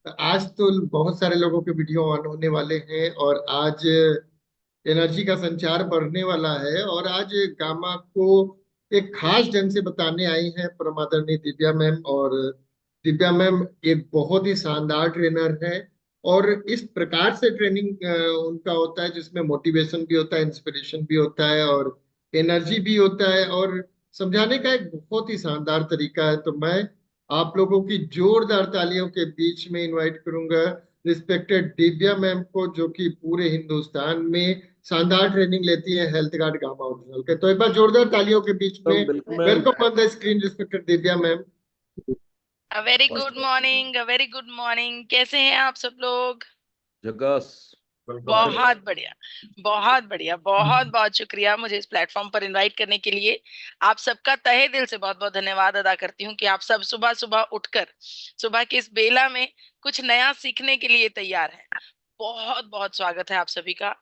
आज तो बहुत सारे लोगों के वीडियो ऑन होने वाले हैं और आज एनर्जी का संचार बढ़ने वाला है। और आज गामा को एक खास ढंग से बताने आई हैं परमादरणीय दिव्या मैम। और दिव्या मैम एक बहुत ही शानदार ट्रेनर है। और इस प्रकार से ट्रेनिंग उनका होता है जिसमें मोटिवेशन भी होता है, इंस्पिरेशन भी होता है और एनर्जी भी होता है। और समझाने का एक बहुत ही शानदार तरीका है। तो मैं आप लोगों की जोरदार तालियों के बीच में इनवाइट करूंगा रिस्पेक्टेड दिव्या मैम को, जो कि पूरे हिंदुस्तान में शानदार ट्रेनिंग लेती है हेल्थ गार्ड गामा ओरिजिनल के। तो एक बार जोरदार तालियों के बीच तो में बिल्कुल ma'am. Welcome on the screen respected Divya ma'am. A very good morning, a very good morning. कैसे हैं आप सब लोग? जगस। बहुत बढ़िया, बहुत बढ़िया। बहुत बहुत शुक्रिया मुझे इस प्लेटफॉर्म पर इनवाइट करने के लिए। आप सबका तहे दिल से बहुत बहुत धन्यवाद अदा करती हूँ कि आप सब सुबह सुबह उठकर सुबह के इस बेला में कुछ नया सीखने के लिए तैयार हैं। बहुत बहुत स्वागत है आप सभी का।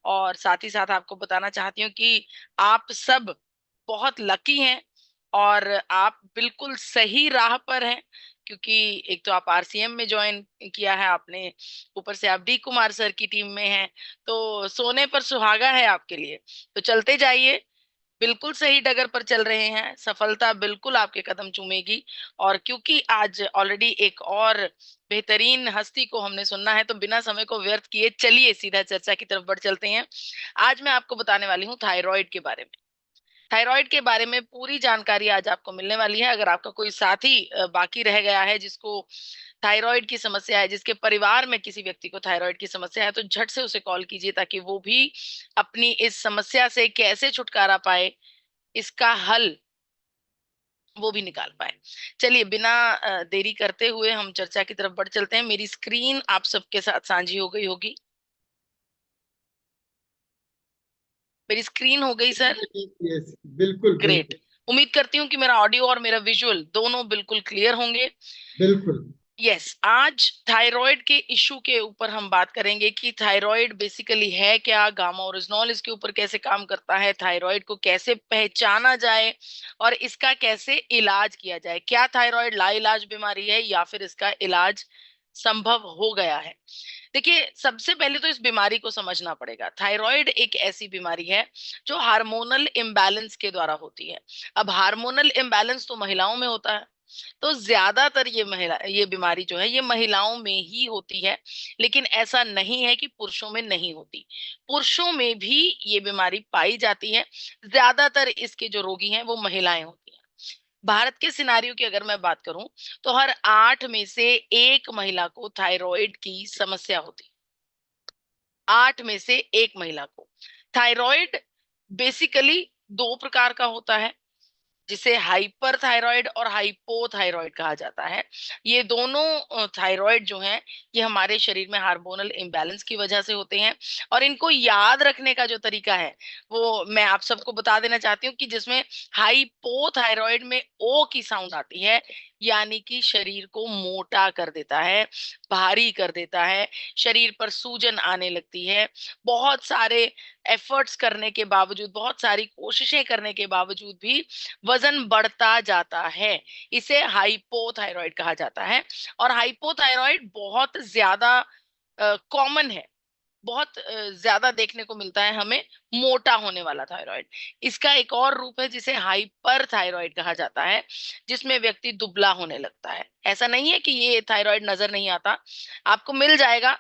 और साथ ही साथ आपको बताना चाहती हूँ कि आप सब बहुत लकी हैं और आप बिल्कुल सही राह पर हैं, क्योंकि एक तो आप आरसीएम में ज्वाइन किया है आपने, ऊपर से आप डी कुमार सर की टीम में हैं, तो सोने पर सुहागा है आपके लिए। तो चलते जाइए, बिल्कुल सही डगर पर चल रहे हैं, सफलता बिल्कुल आपके कदम चूमेगी। और क्योंकि आज ऑलरेडी एक और बेहतरीन हस्ती को हमने सुनना है, तो बिना समय को व्यर्थ किए चलिए सीधा चर्चा की तरफ बढ़ चलते हैं। आज मैं आपको बताने वाली हूँ थायराइड के बारे में। थायराइड के बारे में पूरी जानकारी आज आपको मिलने वाली है। अगर आपका कोई साथी बाकी रह गया है जिसको थायराइड की समस्या है, जिसके परिवार में किसी व्यक्ति को थायराइड की समस्या है, तो झट से उसे कॉल कीजिए ताकि वो भी अपनी इस समस्या से कैसे छुटकारा पाए, इसका हल वो भी निकाल पाए। चलिए बिना देरी करते हुए हम चर्चा की तरफ बढ़ चलते हैं। मेरी स्क्रीन आप सबके साथ साझी हो गई होगी। मेरी स्क्रीन हो गई सर? यस, बिल्कुल ग्रेट। बिल्कुल। उम्मीद करती हूँ कि मेरा ऑडियो और मेरा विजुअल दोनों बिल्कुल क्लियर होंगे। बिल्कुल। यस, आज थायराइड के इशू के ऊपर हम बात करेंगे कि थायराइड बेसिकली है क्या, गामा ओरिजिनॉल इसके ऊपर कैसे काम करता है, थायराइड को कैसे पहचाना जाए और इसका कैसे इलाज किया जाए। क्या थायराइड लाइलाज बीमारी है या फिर इसका इलाज संभव हो गया है? देखिए, सबसे पहले तो इस बीमारी को समझना पड़ेगा। थायराइड एक ऐसी बीमारी है जो हार्मोनल इम्बैलेंस के द्वारा होती है। अब हार्मोनल इम्बैलेंस तो महिलाओं में होता है, तो ज्यादातर ये बीमारी जो है ये महिलाओं में ही होती है। लेकिन ऐसा नहीं है कि पुरुषों में नहीं होती, पुरुषों में भी ये बीमारी पाई जाती है। ज्यादातर इसके जो रोगी हैं वो महिलाएं होती हैं। भारत के सिनारियो की अगर मैं बात करूं, तो हर 8 में से एक महिला को थायराइड की समस्या होती है। 8 में से एक महिला को थायराइड बेसिकली दो प्रकार का होता है, जिसे हाइपर थायराइड और हाइपोथायराइड कहा जाता है। ये दोनों थायराइड जो हैं, ये हमारे शरीर में हार्मोनल इम्बैलेंस की वजह से होते हैं। और इनको याद रखने का जो तरीका है वो मैं आप सबको बता देना चाहती हूँ कि जिसमें हाइपोथायराइड में ओ की साउंड आती है, यानी कि शरीर को मोटा कर देता है, भारी कर देता है, शरीर पर सूजन आने लगती है। बहुत सारे एफर्ट्स करने के बावजूद, बहुत सारी कोशिशें करने के बावजूद भी वजन बढ़ता जाता है। इसे हाइपोथायराइड कहा जाता है। और हाइपोथायराइड बहुत ज्यादा कॉमन है, बहुत ज्यादा देखने को मिलता है हमें मोटा होने वाला थायराइड। इसका एक और रूप है जिसे हाइपर थायराइड कहा जाता है, जिसमें व्यक्ति दुबला होने लगता है। ऐसा नहीं है कि ये थायराइड नजर नहीं आता, आपको मिल जाएगा।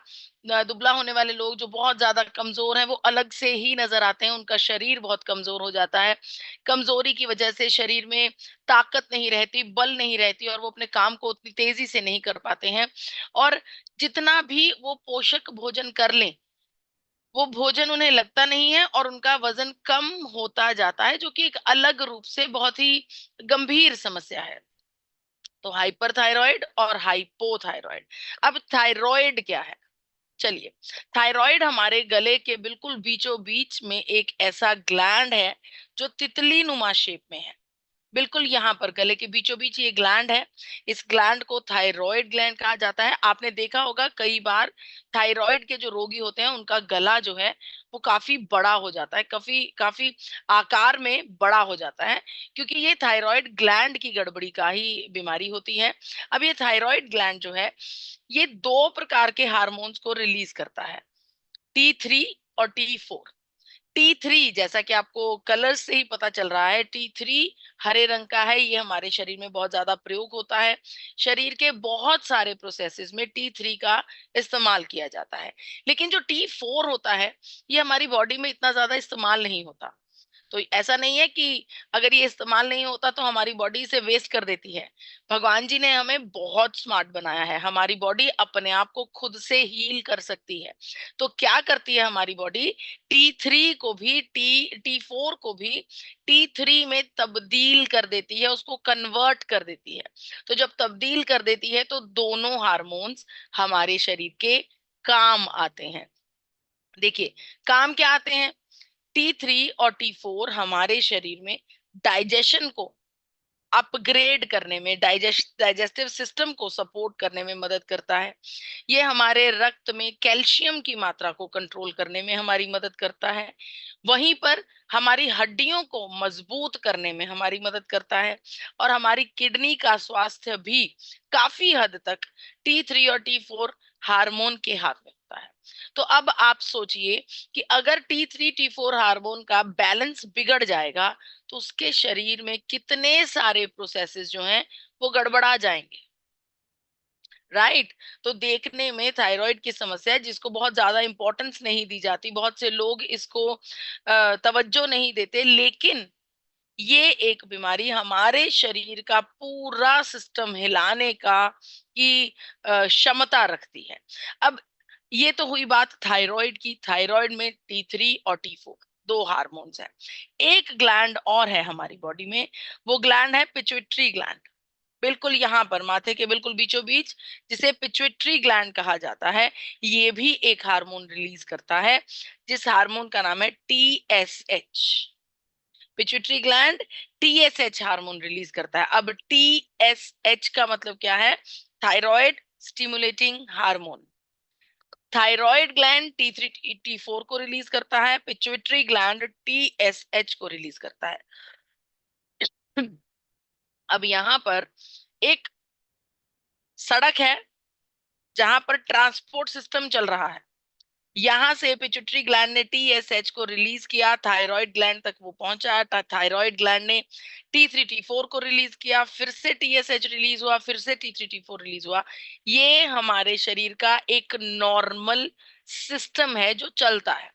दुबला होने वाले लोग जो बहुत ज्यादा कमजोर हैं वो अलग से ही नजर आते हैं, उनका शरीर बहुत कमजोर हो जाता है। कमजोरी की वजह से शरीर में ताकत नहीं रहती, बल नहीं रहती, और वो अपने काम को उतनी तेजी से नहीं कर पाते हैं। और जितना भी वो पोषक भोजन कर लें, वो भोजन उन्हें लगता नहीं है और उनका वजन कम होता जाता है, जो कि एक अलग रूप से बहुत ही गंभीर समस्या है। तो हाइपरथायराइड और हाइपोथायराइड। अब थायराइड क्या है? चलिए, थायराइड हमारे गले के बिल्कुल बीचों बीच में एक ऐसा ग्लैंड है जो तितली नुमा शेप में है। बिल्कुल यहाँ पर गले के बीचों बीच ये ग्लैंड है। इस ग्लैंड को थायराइड ग्लैंड कहा जाता है। आपने देखा होगा कई बार थायराइड के जो रोगी होते हैं उनका गला जो है वो काफी बड़ा हो जाता है, काफी काफी आकार में बड़ा हो जाता है, क्योंकि ये थायराइड ग्लैंड की गड़बड़ी का ही बीमारी होती है। अब ये थायराइड ग्लैंड जो है ये दो प्रकार के हार्मोन्स को रिलीज करता है, T3 और T4। T3 जैसा कि आपको कलर से ही पता चल रहा है, T3 हरे रंग का है, ये हमारे शरीर में बहुत ज्यादा प्रयोग होता है। शरीर के बहुत सारे प्रोसेसेस में T3 का इस्तेमाल किया जाता है। लेकिन जो T4 होता है ये हमारी बॉडी में इतना ज्यादा इस्तेमाल नहीं होता। तो ऐसा नहीं है कि अगर ये इस्तेमाल नहीं होता तो हमारी बॉडी इसे वेस्ट कर देती है। भगवान जी ने हमें बहुत स्मार्ट बनाया है, हमारी बॉडी अपने आप को खुद से हील कर सकती है। तो क्या करती है हमारी बॉडी, T3 को भी T4 को भी T3 में तब्दील कर देती है, उसको कन्वर्ट कर देती है। तो जब तब्दील कर देती है तो दोनों हार्मोन्स हमारे शरीर के काम आते हैं। देखिए काम क्या आते हैं, T3 और T4 हमारे शरीर में डाइजेशन को अपग्रेड करने में, डाइजेस्टिव सिस्टम को सपोर्ट करने में मदद करता है। ये हमारे रक्त में कैल्शियम की मात्रा को कंट्रोल करने में हमारी मदद करता है। वहीं पर हमारी हड्डियों को मजबूत करने में हमारी मदद करता है। और हमारी किडनी का स्वास्थ्य भी काफी हद तक T3 और T4 हार्मोन के हाथ में होता है। तो अब आप सोचिए कि अगर T3 T4 हार्मोन का बैलेंस बिगड़ जाएगा तो उसके शरीर में कितने सारे प्रोसेसेस जो हैं वो गड़बड़ा जाएंगे। राइट। तो देखने में थायराइड की समस्या है जिसको बहुत ज्यादा इंपॉर्टेंस नहीं दी जाती, बहुत से लोग इसको तवज्जो नहीं देते, लेकिन ये एक बीमारी हमारे शरीर का पूरा सिस्टम हिलाने का की क्षमता रखती है। अब ये तो हुई बात थायराइड की। थायराइड में T3 और T4 दो हार्मोन्स हैं। एक ग्लैंड और है हमारी बॉडी में, वो ग्लैंड है पिट्यूटरी ग्लैंड, बिल्कुल यहाँ पर माथे के बिल्कुल बीचों बीच, जिसे पिट्यूटरी ग्लैंड कहा जाता है। ये भी एक हार्मोन रिलीज करता है जिस हार्मोन का नाम है TSH। Pituitary gland TSH hormone release करता है। अब TSH का मतलब क्या है, thyroid stimulating hormone. Thyroid gland T3 T4 को रिलीज करता है, पिट्यूटरी ग्लैंड TSH को रिलीज करता है। अब यहाँ पर एक सड़क है जहां पर ट्रांसपोर्ट सिस्टम चल रहा है। यहां से पिट्यूटरी ग्लैंड ने TSH को रिलीज किया, थायराइड ग्लैंड तक वो पहुंचा, थायराइड ग्लैंड ने T3 T4 को रिलीज किया, फिर से TSH रिलीज हुआ, फिर से T3 T4 रिलीज हुआ। ये हमारे शरीर का एक नॉर्मल सिस्टम है जो चलता है,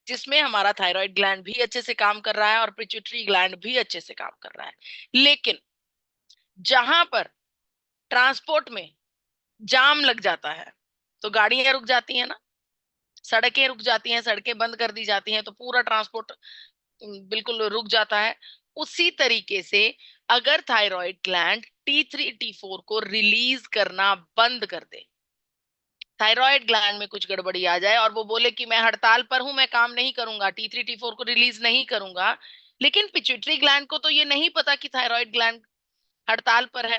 जिसमें हमारा थायराइड ग्लैंड भी अच्छे से काम कर रहा है और पिट्यूटरी ग्लैंड भी अच्छे से काम कर रहा है। लेकिन जहां पर ट्रांसपोर्ट में जाम लग जाता है तो गाड़ियां रुक जाती है ना, सड़कें रुक जाती हैं, सड़कें बंद कर दी जाती हैं, तो पूरा ट्रांसपोर्ट बिल्कुल रुक जाता है। उसी तरीके से अगर थायराइड ग्लैंड T3 T4 को रिलीज करना बंद कर दे, थायराइड ग्लैंड में कुछ गड़बड़ी आ जाए और वो बोले कि मैं हड़ताल पर हूं, मैं काम नहीं करूंगा, T3 T4 को रिलीज नहीं करूंगा, लेकिन पिट्यूटरी ग्लैंड को तो ये नहीं पता कि थायराइड ग्लैंड हड़ताल पर है।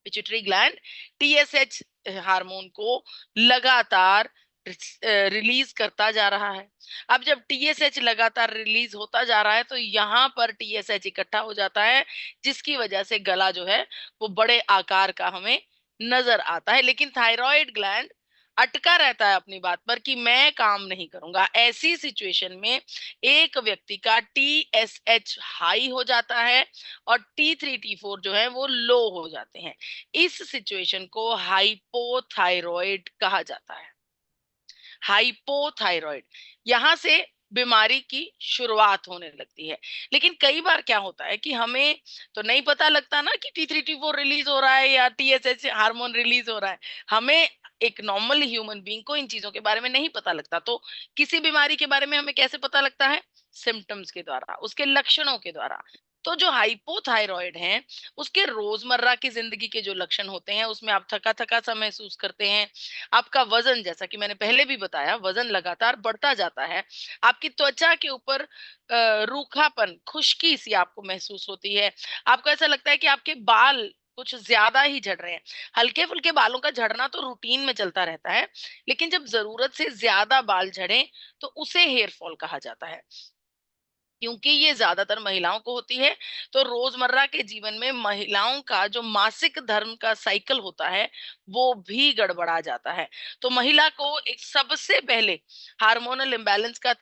पिट्यूटरी ग्लैंड TSH हार्मोन को लगातार रिलीज करता जा रहा है। अब जब TSH लगातार रिलीज होता जा रहा है तो यहाँ पर TSH इकट्ठा हो जाता है, जिसकी वजह से गला जो है वो बड़े आकार का हमें नजर आता है। लेकिन थायराइड ग्लैंड अटका रहता है अपनी बात पर कि मैं काम नहीं करूंगा। ऐसी सिचुएशन में एक व्यक्ति का TSH हाई हो जाता है और T3 T4 जो है वो लो हो जाते हैं। इस सिचुएशन को हाइपोथायरॉइड कहा जाता है। हाइपोथायरॉइड, यहां से बीमारी की शुरुआत होने लगती है। लेकिन कई बार क्या होता है कि हमें तो नहीं पता लगता ना कि T3 T4 रिलीज हो रहा है या TSH हार्मोन रिलीज हो रहा है। हमें एक नॉर्मल ह्यूमन बीइंग को इन चीजों के बारे में नहीं पता लगता। तो किसी बीमारी के बारे में हमें कैसे पता लगता है, सिम्टम्स के द्वारा, उसके लक्षणों के द्वारा। तो जो हाइपोथायरॉइड है उसके रोजमर्रा की जिंदगी के जो लक्षण होते हैं उसमें आप थका थका सा महसूस करते हैं। आपका वजन, जैसा कि मैंने पहले भी बताया, वजन लगातार बढ़ता जाता है। आपकी त्वचा के ऊपर रूखापन, खुश्की सी आपको महसूस होती है। आपको ऐसा लगता है कि आपके बाल कुछ ज्यादा ही झड़ रहे हैं। हल्के फुल्के बालों का झड़ना तो रूटीन में चलता रहता है, लेकिन जब जरूरत से ज्यादा बाल झड़े तो उसे हेयर फॉल कहा जाता है। क्योंकि ये ज्यादातर महिलाओं को होती है, तो रोजमर्रा के जीवन में महिलाओं का जो मासिक धर्म का साइकिल होता है वो भी गड़बड़ा जाता है। तो महिला को एक सबसे पहले हार्मोनल इम्बैलेंस का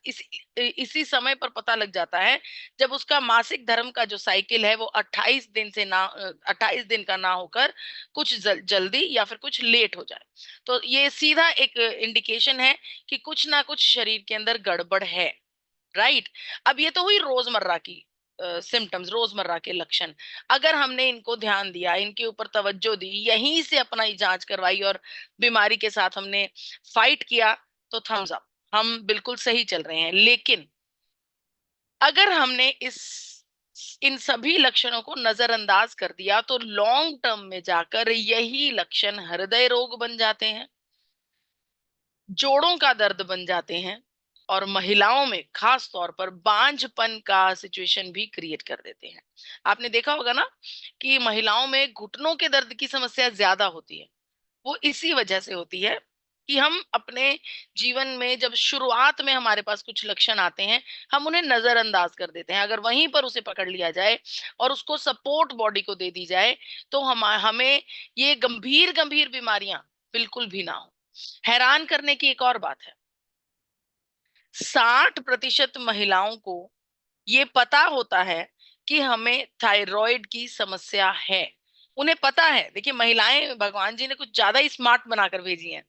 इसी समय पर पता लग जाता है, जब उसका मासिक धर्म का जो साइकिल है वो 28 दिन का ना होकर कुछ जल्दी या फिर कुछ लेट हो जाए। तो ये सीधा एक इंडिकेशन है कि कुछ ना कुछ शरीर के अंदर गड़बड़ है। राइट। अब ये तो हुई रोजमर्रा की सिम्टम्स, रोजमर्रा के लक्षण। अगर हमने इनको ध्यान दिया, इनके ऊपर तवज्जो दी, यहीं से अपना ही जांच करवाई और बीमारी के साथ हमने फाइट किया, तो थम्स अप, हम बिल्कुल सही चल रहे हैं। लेकिन अगर हमने इस इन सभी लक्षणों को नजरअंदाज कर दिया तो लॉन्ग टर्म में जाकर यही लक्षण हृदय रोग बन जाते हैं, जोड़ों का दर्द बन जाते हैं, और महिलाओं में खास तौर पर बांझपन का सिचुएशन भी क्रिएट कर देते हैं। आपने देखा होगा ना कि महिलाओं में घुटनों के दर्द की समस्या ज्यादा होती है। वो इसी वजह से होती है कि हम अपने जीवन में जब शुरुआत में हमारे पास कुछ लक्षण आते हैं, हम उन्हें नजरअंदाज कर देते हैं। अगर वहीं पर उसे पकड़ लिया जाए और उसको सपोर्ट बॉडी को दे दी जाए, तो हमें ये गंभीर गंभीर बीमारियां बिल्कुल भी ना हो। हैरान करने की एक और बात है, 60% महिलाओं को ये पता होता है कि हमें थायराइड की समस्या है। उन्हें पता है, देखिए महिलाएं भगवान जी ने कुछ ज्यादा ही स्मार्ट बनाकर भेजी हैं।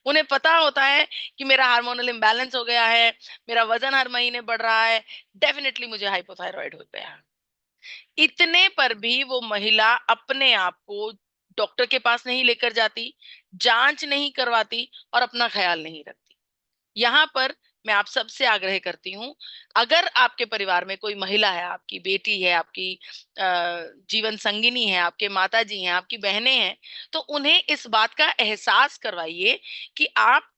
उन्हें पता होता है कि मेरा हार्मोनल इम्बैलेंस हो गया है, मेरा वजन हर महीने बढ़ रहा है, डेफिनेटली मुझे हाइपोथायराइड हो गया है। इतने पर भी वो महिला अपने आप को डॉक्टर के पास नहीं लेकर जाती, जांच नहीं करवाती और अपना ख्याल नहीं रखती। यहाँ पर मैं आप सबसे आग्रह करती हूँ, अगर आपके परिवार में कोई महिला है, आपकी बेटी है, आपकी जीवन संगिनी है, आपके माता जी हैं, आपकी बहनें हैं, तो उन्हें इस बात का एहसास करवाइए कि आप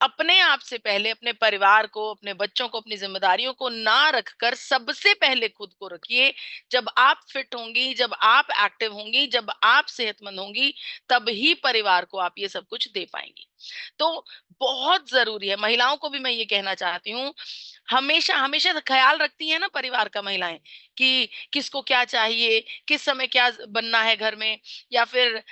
अपने आप से पहले अपने परिवार को, अपने बच्चों को, अपनी जिम्मेदारियों को ना रखकर सबसे पहले खुद को रखिए। जब आप फिट होंगी, जब आप एक्टिव होंगी, जब आप सेहतमंद होंगी, तब ही परिवार को आप ये सब कुछ दे पाएंगी। तो बहुत जरूरी है, महिलाओं को भी मैं ये कहना चाहती हूँ, हमेशा हमेशा ख्याल रखती है ना परिवार का महिलाएं कि किसको क्या चाहिए, किस समय क्या बनना है घर में, या फिर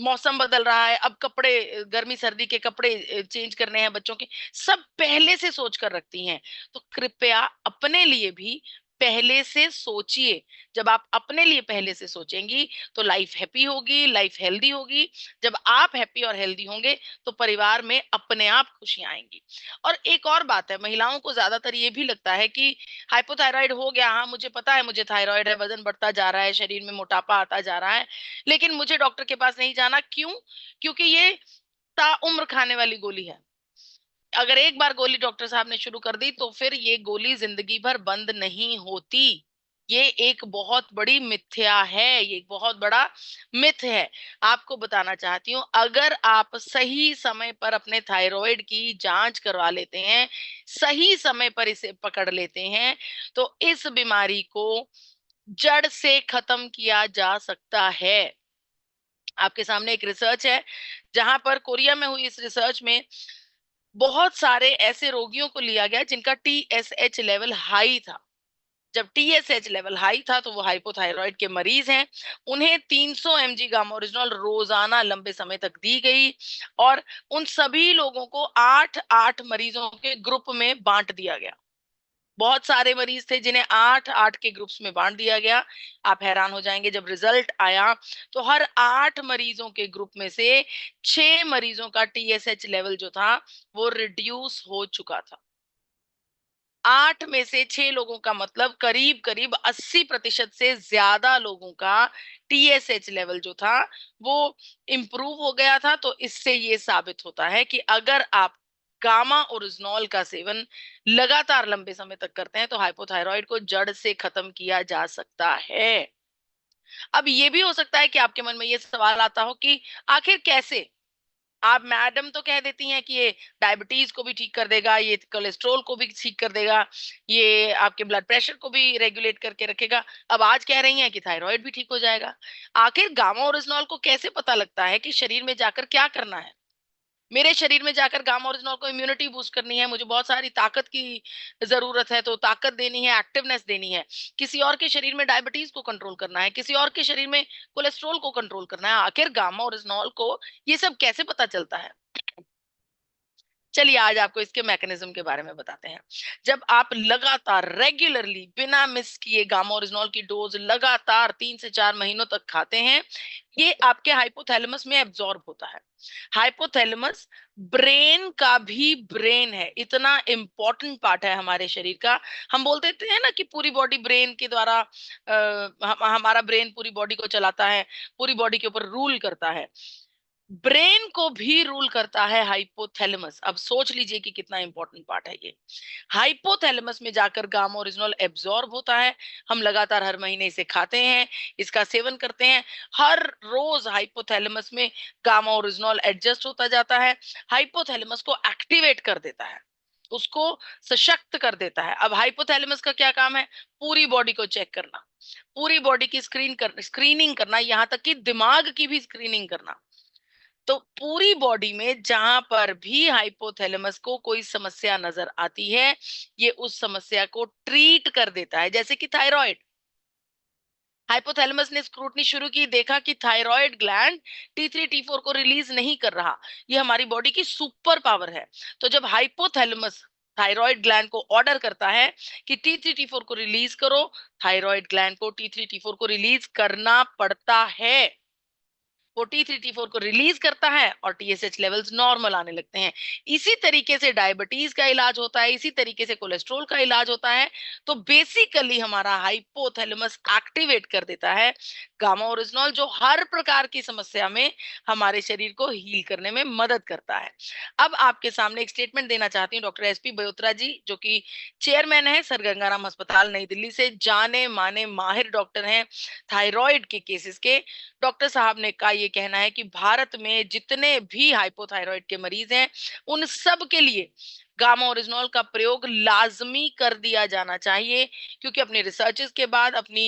मौसम बदल रहा है, अब कपड़े, गर्मी सर्दी के कपड़े चेंज करने हैं बच्चों के, सब पहले से सोच कर रखती हैं। तो कृपया अपने लिए भी पहले से सोचिए। जब आप अपने लिए पहले से सोचेंगी तो लाइफ हैप्पी होगी, लाइफ हेल्दी होगी। जब आप हैप्पी और हेल्दी होंगे तो परिवार में अपने आप खुशियां आएंगी। और एक और बात है, महिलाओं को ज्यादातर ये भी लगता है कि हाइपोथायराइड हो गया, हाँ मुझे पता है मुझे थायराइड है, वजन बढ़ता जा रहा है, शरीर में मोटापा आता जा रहा है, लेकिन मुझे डॉक्टर के पास नहीं जाना। क्यों? क्योंकि ये ताउम्र खाने वाली गोली है। अगर एक बार गोली डॉक्टर साहब ने शुरू कर दी तो फिर ये गोली जिंदगी भर बंद नहीं होती। ये एक बहुत बड़ी मिथ्या है, ये एक बहुत बड़ा मिथ है। आपको बताना चाहती हूँ, अगर आप सही समय पर अपने थायराइड की जांच करवा लेते हैं, सही समय पर इसे पकड़ लेते हैं, तो इस बीमारी को जड़ से खत्म किया जा सकता है। आपके सामने एक रिसर्च है, जहां पर कोरिया में हुई इस रिसर्च में बहुत सारे ऐसे रोगियों को लिया गया जिनका टीएसएच लेवल हाई था। जब टीएसएच लेवल हाई था तो वो हाइपोथायराइड के मरीज हैं। उन्हें 300 mg गामा ओरिजिनल रोजाना लंबे समय तक दी गई, और उन सभी लोगों को 8-8 मरीजों के ग्रुप में बांट दिया गया। बहुत सारे मरीज थे जिन्हें 8-8 के ग्रुप्स में बांट दिया गया। आप हैरान हो जाएंगे, जब रिजल्ट आया तो हर 8 मरीजों के ग्रुप में से 6 मरीजों का टीएसएच लेवल जो था वो रिड्यूस हो चुका था। 8 में से 6 लोगों का मतलब करीब करीब 80% से ज्यादा लोगों का टीएसएच लेवल जो था वो इम्प्रूव हो गया था। तो इससे ये साबित होता है कि अगर आप गामा ओरिजिनॉल का सेवन लगातार लंबे समय तक करते हैं तो हाइपोथायरॉइड को जड़ से खत्म किया जा सकता है। अब ये भी हो सकता है कि आपके मन में ये सवाल आता हो कि आखिर कैसे? आप मैडम तो कह देती हैं कि ये डायबिटीज को भी ठीक कर देगा, ये कोलेस्ट्रॉल को भी ठीक कर देगा, ये आपके ब्लड प्रेशर को भी रेगुलेट करके रखेगा। अब आज कह रही हैं कि थायराइड भी ठीक हो जाएगा। आखिर गामा ओरिजिनॉल को कैसे पता लगता है कि शरीर में जाकर क्या करना है? मेरे शरीर में जाकर गामा ओरिजिनॉल को इम्यूनिटी बूस्ट करनी है, मुझे बहुत सारी ताकत की जरूरत है, तो ताकत देनी है, एक्टिवनेस देनी है। किसी और के शरीर में डायबिटीज को कंट्रोल करना है, किसी और के शरीर में कोलेस्ट्रॉल को कंट्रोल करना है। आखिर गामा ओरिजिनॉल को ये सब कैसे पता चलता है? चलिए आज आपको इसके मैकेनिज्म के बारे में बताते हैं। जब आप लगातार रेगुलरली बिना मिस किए गामा ओरिजिनॉल की डोज लगातार 3 से 4 महीनों तक खाते हैं, ये आपके हाइपोथैलेमस में एब्जॉर्ब होता है। हाइपोथैलेमस ब्रेन का भी ब्रेन है, इतना इंपॉर्टेंट पार्ट है हमारे शरीर का। हम बोल देते हैं ना कि पूरी बॉडी ब्रेन के द्वारा हमारा ब्रेन पूरी बॉडी को चलाता है, पूरी बॉडी के ऊपर रूल करता है। ब्रेन को भी रूल करता है हाइपोथैलेमस। अब सोच लीजिए कि कितना इंपॉर्टेंट पार्ट है ये। हाइपोथैलेमस में जाकर गामा ओरिजिनॉल एब्जॉर्ब होता है। हम लगातार हर महीने इसे खाते हैं, इसका सेवन करते हैं। हर रोज हाइपोथैलेमस में गामा ओरिजिनॉल एडजस्ट होता जाता है, हाइपोथैलेमस को एक्टिवेट कर देता है, उसको सशक्त कर देता है। अब हाइपोथैलेमस का क्या काम है? पूरी बॉडी को चेक करना, पूरी बॉडी की स्क्रीनिंग करना, यहाँ तक कि दिमाग की भी स्क्रीनिंग करना। तो पूरी बॉडी में जहां पर भी हाइपोथैलेमस को कोई समस्या नजर आती है, ये उस समस्या को ट्रीट कर देता है। जैसे कि थायराइड, हाइपोथैलेमस ने स्क्रूटनी शुरू की, देखा कि थायराइड ग्लैंड T3 T4 को रिलीज नहीं कर रहा। ये हमारी बॉडी की सुपर पावर है। तो जब हाइपोथैलेमस थायराइड ग्लैंड को ऑर्डर करता है कि T3 T4 को रिलीज करो, थायराइड ग्लैंड को T3 T4 को रिलीज करना पड़ता है। वो T3 T4 को रिलीज करता है और TSH लेवल्स नॉर्मल आने लगते हैं। इसी तरीके से डायबिटीज का इलाज होता है, इसी तरीके से कोलेस्ट्रॉल का इलाज होता है। तो बेसिकली हमारा हाइपोथैलेमस एक्टिवेट कर देता है गामा ओरिजिनॉल, जो हर प्रकार की समस्या में हमारे शरीर को हील करने में मदद करता है। अब आपके सामने एक स्टेटमेंट देना चाहती हूँ डॉक्टर SP बयोत्रा जी, जो कि चेयरमैन है सर गंगाराम अस्पताल नई दिल्ली से, जाने माने माहिर डॉक्टर हैं थायराइड के केसेस के। डॉक्टर साहब ने का ये कहना है कि भारत में जितने भी हाइपोथायराइड के मरीज हैं, उन सब के लिए गामा ओरिजिनॉल का प्रयोग लाजमी कर दिया जाना चाहिए, क्योंकि अपनी रिसर्चेस के बाद, अपनी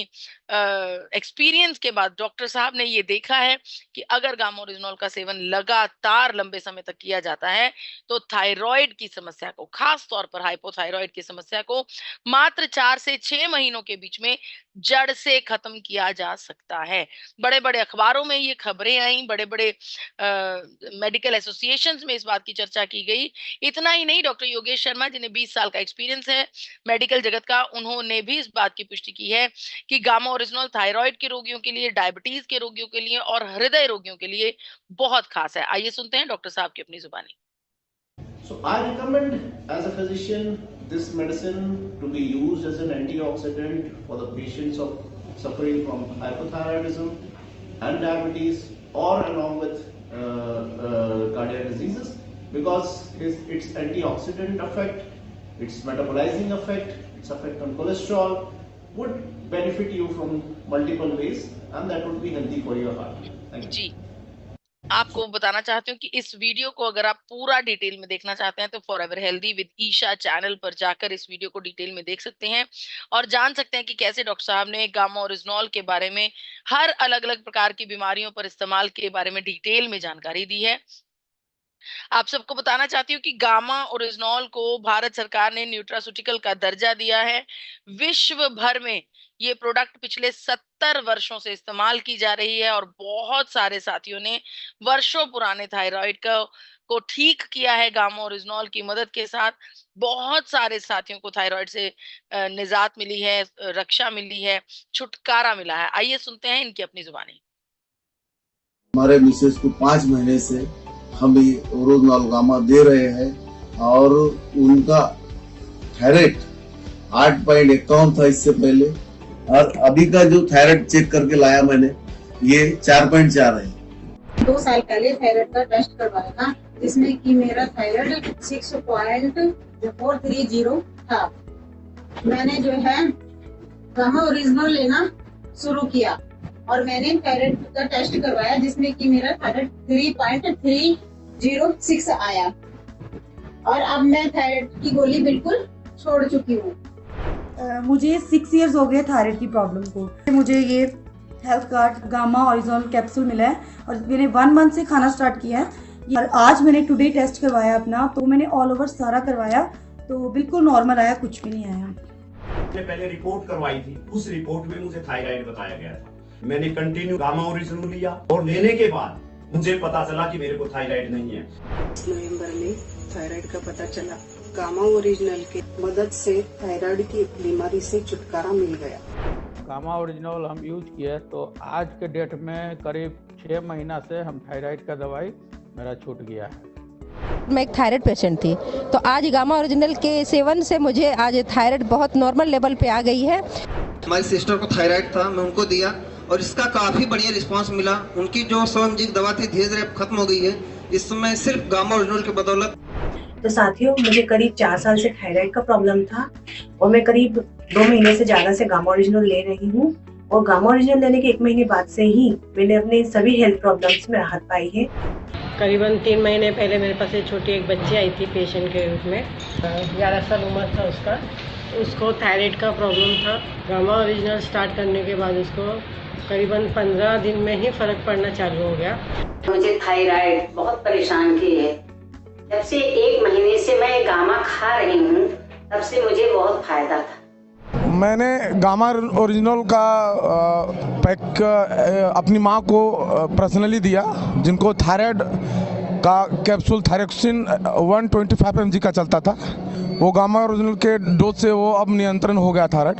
एक्सपीरियंस के बाद डॉक्टर साहब ने ये देखा है कि अगर गामा ओरिजिनॉल का सेवन लगातार लंबे समय तक किया जाता है तो थायराइड की समस्या को, खास तौर पर हाइपोथायराइड की समस्या को मात्र 4 से 6 महीनों के बीच में जड़ से खत्म किया जा सकता है। बड़े बड़े अखबारों में ये खबरें आई, बड़े बड़े मेडिकल एसोसिएशंस में इस बात की चर्चा की गई। इतना ही नहीं, डॉक्टर योगेश शर्मा जिन्हें 20 साल का एक्सपीरियंस है मेडिकल जगत का, उन्होंने भी इस बात की पुष्टि की है कि गामा ओरिजिनॉल थायराइड के रोगियों के लिए, डायबिटीज के रोगियों के लिए और हृदय रोगियों के लिए बहुत खास है। आइए सुनते हैं डॉक्टर साहब की अपनी जुबानी। So I recommend as a physician this medicine to be used as an antioxidant for the patients of suffering from hypothyroidism and diabetes, or along with cardiac diseases, because its antioxidant effect, its metabolizing effect, its effect on cholesterol would benefit you from multiple ways, and that would be healthy for your heart. Thank you. जी, आपको बताना चाहती हूँ कि इस video को अगर आप पूरा डिटेल में देखना चाहते हैं तो forever healthy with Isha channel पर जाकर इस वीडियो को डिटेल में देख सकते हैं और जान सकते हैं कि कैसे डॉक्टर साहब ने गामा ओरिजिनॉल के बारे में, हर अलग अलग प्रकार की बीमारियों पर इस्तेमाल के बारे में डिटेल में जानकारी दी है। आप सबको बताना चाहती हूँ कि गामा ओरिजिनॉल को भारत सरकार ने न्यूट्रास्यूटिकल का दर्जा दिया है। विश्व भर में ये प्रोडक्ट पिछले 70 वर्षों से इस्तेमाल की जा रही है और बहुत सारे साथियों ने वर्षों पुराने थायराइड को ठीक किया है गामा ओरिजिनॉल की मदद के साथ। बहुत सारे साथियों को थायराइड से निजात मिली है, रक्षा मिली है, छुटकारा मिला है। आइए सुनते हैं इनकी अपनी जुबानी। हमारे मिसेस को 5 महीने से हम ये ओरिजिनॉल गामा दे रहे हैं और उनका थायराइड 8.51 था इससे पहले, और अभी का जो थायराइड चेक करके लाया मैंने, ये 4.4 है। 2 साल पहले थायराइड का टेस्ट करवाया था, जिसमें कि मेरा थायराइड 6.430 था। मैंने जो है गामा ओरिजिनल लेना शुरू किया और मैंने थायराइड का टेस्ट करवाया, जिसमें कि मेरा थायराइड 3.306 आया और अब मैं थायराइड की गोली बिल्कुल छोड़ चुकी हूँ। मुझे 6 इयर्स हो गए थायराइड की प्रॉब्लम को। मुझे ये health card gamma original capsule मिला है और मैंने 1 मंथ से खाना स्टार्ट किया है और आज मैंने टुडे टेस्ट करवाया अपना, तो मैंने ऑल ओवर सारा करवाया तो बिल्कुल नॉर्मल आया, कुछ भी नहीं आया। मैंने पहले रिपोर्ट करवाई थी, उस रिपोर्ट में मुझे थायराइड बताया गया था। मैंने कंटिन्यू गामा ओरिजिनल लिया और लेने के बाद मुझे पता चला कि मेरे को थायराइड नहीं है। नवंबर में थायराइड का पता चला। गामा ओरिजिनल की मदद से थायराइड की बीमारी से छुटकारा मिल गया। गामा ओरिजिनल हम यूज किए तो आज के डेट में करीब 6 महीना से हम थायराइड का दवाई मेरा छूट गया है। मैं एक थायराइड पेशेंट थी, तो आज गामा ओरिजिनल के सेवन से मुझे आज थायराइड बहुत नॉर्मल लेवल पे आ गई है। हमारी सिस्टर को थायराइड था, मैं उनको दिया और इसका काफी बढ़िया रिस्पांस मिला। उनकी जो 100 mg दवा थी धीरे धीरे खत्म हो गई है इस समय सिर्फ गामा ओरिजिनल की बदौलत। तो साथियों, मुझे करीब 4 साल से थायराइड का प्रॉब्लम था और मैं करीब 2 महीने से ज्यादा से गामा ओरिजिनल ले रही हूँ और गामा ओरिजिनल लेने के 1 महीने बाद से ही मैंने अपने सभी हेल्थ प्रॉब्लम्स में राहत पाई है। करीबन 3 महीने पहले मेरे पास एक छोटी एक बच्ची आई थी पेशेंट के रूप में। 11 साल उम्र था उसका, उसको थायराइड का प्रॉब्लम था। गामा ओरिजिनल स्टार्ट करने के बाद उसको करीबन 15 दिन में ही फर्क पड़ना चालू हो गया। मुझे थायराइड बहुत परेशान की है। जब से 1 महीने से मैं गामा खा रही हूँ तब से मुझे बहुत फायदा था। मैंने गामा ओरिजिनल का पैक अपनी माँ को पर्सनली दिया, जिनको थायराइड का कैप्सूल थायरोक्सिन 125 mg का चलता था। वो गामा ओरिजिनल के डोज से वो अब नियंत्रण हो गया थायराइड।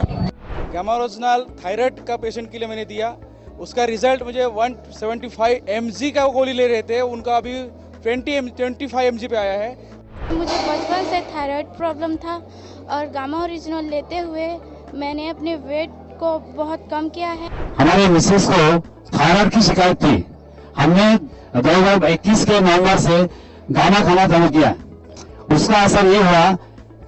गामा ओरिजिनल थायराइड का पेशेंट के लिए मैंने दिया, उसका रिजल्ट मुझे 175 mg का गोली ले रहे थे, उनका अभी 25 mg पे आया है। मुझे बचपन से थायराइड प्रॉब्लम था और गामा ओरिजिनल लेते हुए मैंने अपने वेट को बहुत कम किया है। हमारे मिसेस को थायराइड की शिकायत थी, हमने 2021 के नवंबर से गामा खाना चालू किया। उसका असर ये हुआ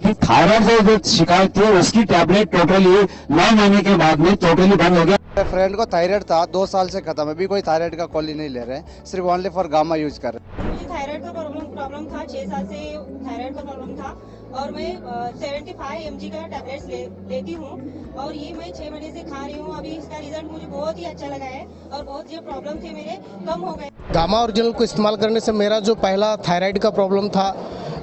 कि थायराइड से जो शिकायत थी उसकी टैबलेट टोटली 9 महीने के बाद में टोटली बंद हो गया। मेरे फ्रेंड को थायराइड था, 2 साल से खत्म है, अभी कोई थायराइड का गोली नहीं ले रहे हैं, सिर्फ ओनली फॉर गामा यूज कर रहे हैं। मुझे थायराइड का प्रॉब्लम था, 6 साल से थायराइड का प्रॉब्लम था और मैं 75 mg का टैबलेट्स लेती हूँ और ये मैं 6 महीने से खा रही हूँ। अभी इसका रिजल्ट मुझे बहुत ही अच्छा लगा है और बहुत जो प्रॉब्लम थे मेरे कम हो गए। गामा ओरिजिनल को इस्तेमाल करने से मेरा जो पहला थायराइड का प्रॉब्लम था,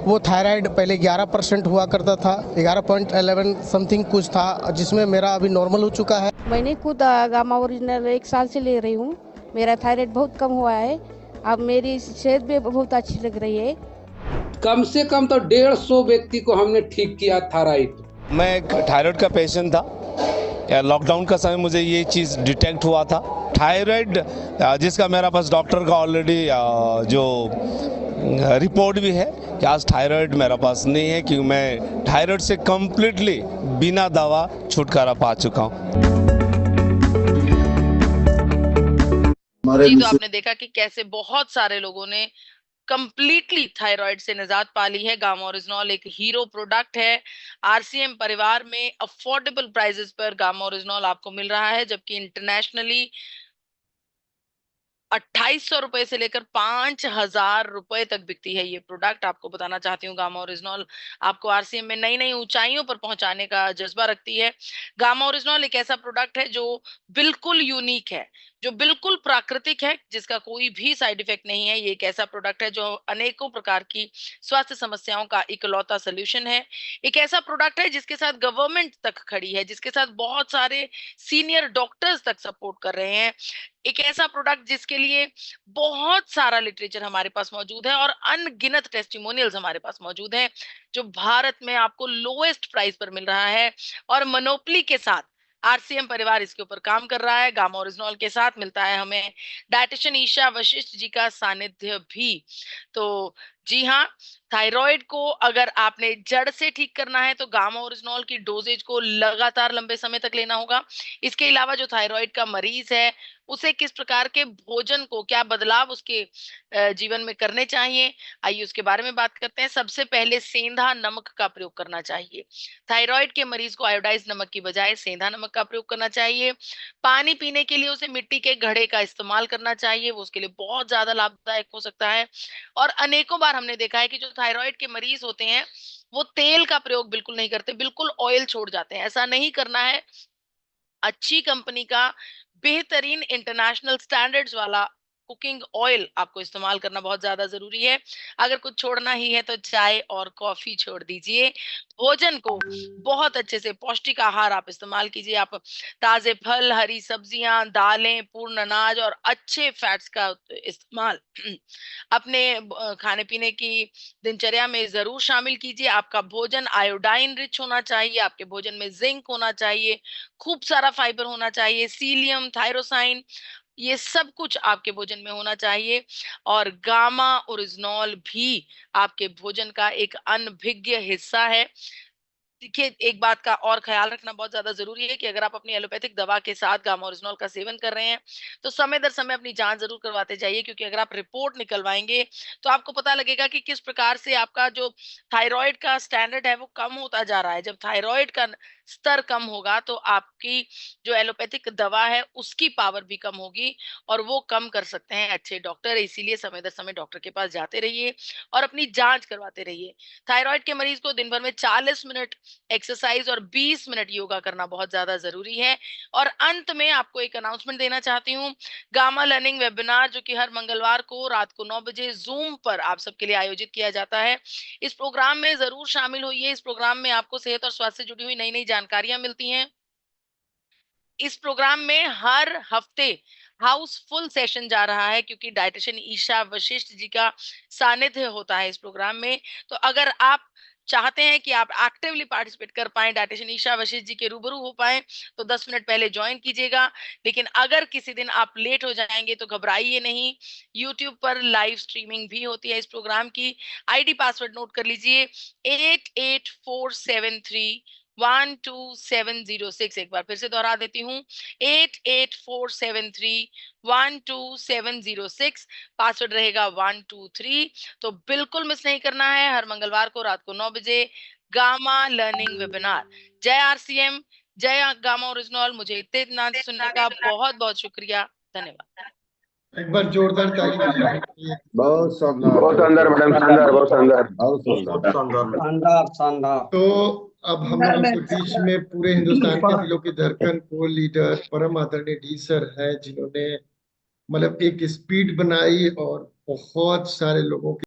वो थायराइड पहले 11% हुआ करता था, 11.11 समथिंग कुछ था, जिसमें मेरा अभी नॉर्मल हो चुका है। मैंने खुद गामा ओरिजिनल 1 साल से ले रही हूँ, मेरा थायराइड बहुत कम हुआ है, अब मेरी सेहत भी बहुत अच्छी लग रही है। कम से कम तो 150 व्यक्ति को हमने ठीक किया थायराइड। मैं एक थायराइड का पेशेंट था, लॉकडाउन का समय मुझे ये चीज़ डिटेक्ट हुआ था। थायराइड जिसका मेरा पास डॉक्टर का ऑलरेडी जो रिपोर्ट भी है कि आज थायराइड मेरा पास नहीं है, क्योंकि मैं थायराइड से कम्प्लीटली बिना दवा छुटकारा पा चुका हूँ। जी, तो आपने देखा कि कैसे बहुत सारे लोगों ने कंप्लीटली थायराइड से निजात पा ली है। गामा ओरिजिनल एक हीरो प्रोडक्ट है। आरसीएम परिवार में अफोर्डेबल प्राइसेस पर गामा ओरिजिनल आपको मिल रहा है, जबकि इंटरनेशनली 2800 रुपए से लेकर 5000 रुपए तक बिकती है ये प्रोडक्ट। आपको बताना चाहती हूँ, गामा ओरिजिनल आपको आरसीएम में नई नई ऊंचाइयों पर पहुंचाने का जज्बा रखती है। गामा ओरिजिनल एक ऐसा प्रोडक्ट है जो बिल्कुल यूनिक है, जो बिल्कुल प्राकृतिक है, जिसका कोई भी साइड इफेक्ट नहीं है। ये एक ऐसा प्रोडक्ट है जो अनेकों प्रकार की स्वास्थ्य समस्याओं का इकलौता सोल्यूशन है। एक ऐसा प्रोडक्ट है जिसके साथ गवर्नमेंट तक खड़ी है, जिसके साथ बहुत सारे सीनियर डॉक्टर्स तक सपोर्ट कर रहे हैं। एक ऐसा प्रोडक्ट जिसके लिए बहुत सारा लिटरेचर हमारे पास मौजूद है और अनगिनत टेस्टिमोनियल्स हमारे पास मौजूद हैं, जो भारत में आपको लोएस्ट प्राइस पर मिल रहा है और मोनोपोली के साथ आरसीएम परिवार इसके ऊपर काम कर रहा है। गामा ओरिजिनल के साथ मिलता है हमें डायटिशियन ईशा वशिष्ठ जी का सानिध्य भी। तो जी हाँ, थायराइड को अगर आपने जड़ से ठीक करना है तो गामा ओरिजिनॉल की डोजेज को लगातार लंबे समय तक लेना होगा। इसके अलावा जो थायराइड का मरीज है, उसे किस प्रकार के भोजन को, क्या बदलाव उसके जीवन में करने चाहिए, आइए उसके बारे में बात करते हैं। सबसे पहले सेंधा नमक का प्रयोग करना चाहिए। थायराइड के मरीज को आयोडाइज्ड नमक की बजाय सेंधा नमक का प्रयोग करना चाहिए। पानी पीने के लिए उसे मिट्टी के घड़े का इस्तेमाल करना चाहिए, वो उसके लिए बहुत ज़्यादा लाभदायक हो सकता है। और अनेकों बार हमने देखा है कि जो थायराइड के मरीज होते हैं, वो तेल का प्रयोग बिल्कुल नहीं करते, बिल्कुल ऑयल छोड़ जाते हैं। ऐसा नहीं करना है। अच्छी कंपनी का बेहतरीन इंटरनेशनल स्टैंडर्ड्स वाला कुकिंग ऑयल आपको इस्तेमाल करना बहुत ज्यादा जरूरी है। अगर कुछ छोड़ना ही है तो चाय और कॉफी छोड़ दीजिए। भोजन को बहुत अच्छे से पौष्टिक आहार आप इस्तेमाल कीजिए। आप ताजे फल, हरी सब्जियां, दालें, पूर्ण अनाज और अच्छे फैट्स का इस्तेमाल अपने खाने पीने की दिनचर्या में जरूर शामिल कीजिए। आपका भोजन आयोडाइन रिच होना चाहिए, आपके भोजन में जिंक होना चाहिए, खूब सारा फाइबर होना चाहिए, सीलियम, थायरोसाइन, ये सब कुछ आपके भोजन में होना चाहिए। और गामा ओरिजिनॉल भी आपके भोजन का एक अनभिज्ञ हिस्सा है। देखिए, एक बात का और ख्याल रखना बहुत ज्यादा जरूरी है कि अगर आप अपनी एलोपैथिक दवा के साथ गामा ओरिजिनॉल का सेवन कर रहे हैं तो समय दर समय अपनी जांच जरूर करवाते जाइए, क्योंकि अगर आप रिपोर्ट निकलवाएंगे तो आपको पता लगेगा कि किस प्रकार से आपका जो थायराइड का स्टैंडर्ड है वो कम होता जा रहा है। जब थायराइड का स्तर कम होगा तो आपकी जो एलोपैथिक दवा है उसकी पावर भी कम होगी, और वो कम कर सकते हैं अच्छे डॉक्टर। इसीलिए समय दर समय डॉक्टर के पास जाते रहिए और अपनी जांच करवाते रहिए। थायराइड के मरीज को दिन भर में 40 मिनट एक्सरसाइज और 20 मिनट योगा करना बहुत ज्यादा जरूरी है। और अंत में आपको एक अनाउंसमेंट देना चाहती हूँ। गामा लर्निंग वेबिनार जो कि हर मंगलवार को रात को 9 बजे जूम पर आप सबके लिए आयोजित किया जाता है, इस प्रोग्राम में जरूर शामिल होइए। इस प्रोग्राम में आपको सेहत और स्वास्थ्य से जुड़ी हुई नई नई जानकारियां मिलती हैं। इस प्रोग्राम में हर हफ्ते हाउसफुल सेशन जा रहा है, क्योंकि डाइटिशियन ईशा वशिष्ठ जी का सानिध्य होता है इस प्रोग्राम में। तो अगर आप चाहते हैं कि आप एक्टिवली पार्टिसिपेट कर पाएं, डाइटिशियन ईशा वशिष्ठ जी के रूबरू हो पाएं, तो 10 मिनट पहले ज्वाइन कीजिएगा। लेकिन अगर किसी दिन आप लेट हो जाएंगे तो घबराइए नहीं, यूट्यूब पर लाइव स्ट्रीमिंग भी होती है इस प्रोग्राम की। आईडी पासवर्ड नोट कर लीजिए, 8847312706। एक बार फिर से दोहरा देती हूँ, 8847312706। पासवर्ड रहेगा 123। तो बिल्कुल मिस नहीं करना है। हर मंगलवार को रात को 9 बजे गामा लर्निंग वेबिनार। जय आरसीएम, जय गामा ओरिजिनॉल। मुझे इतना सुनने का बहुत बहुत शुक्रिया, धन्यवाद। एक बार जोरदार ताली बजाइए। बहुत शानदार, बहुत शानदार मैडम, शानदार, बहुत शानदार, बहुत शानदार, शानदार, शानदार। तो अब हम लोगों के बीच में पूरे हिंदुस्तान के दिलों की धड़कन को लीडर परम आदरणीय डी सर है, जिन्होंने मतलब एक स्पीड बनाई और बहुत सारे लोगों के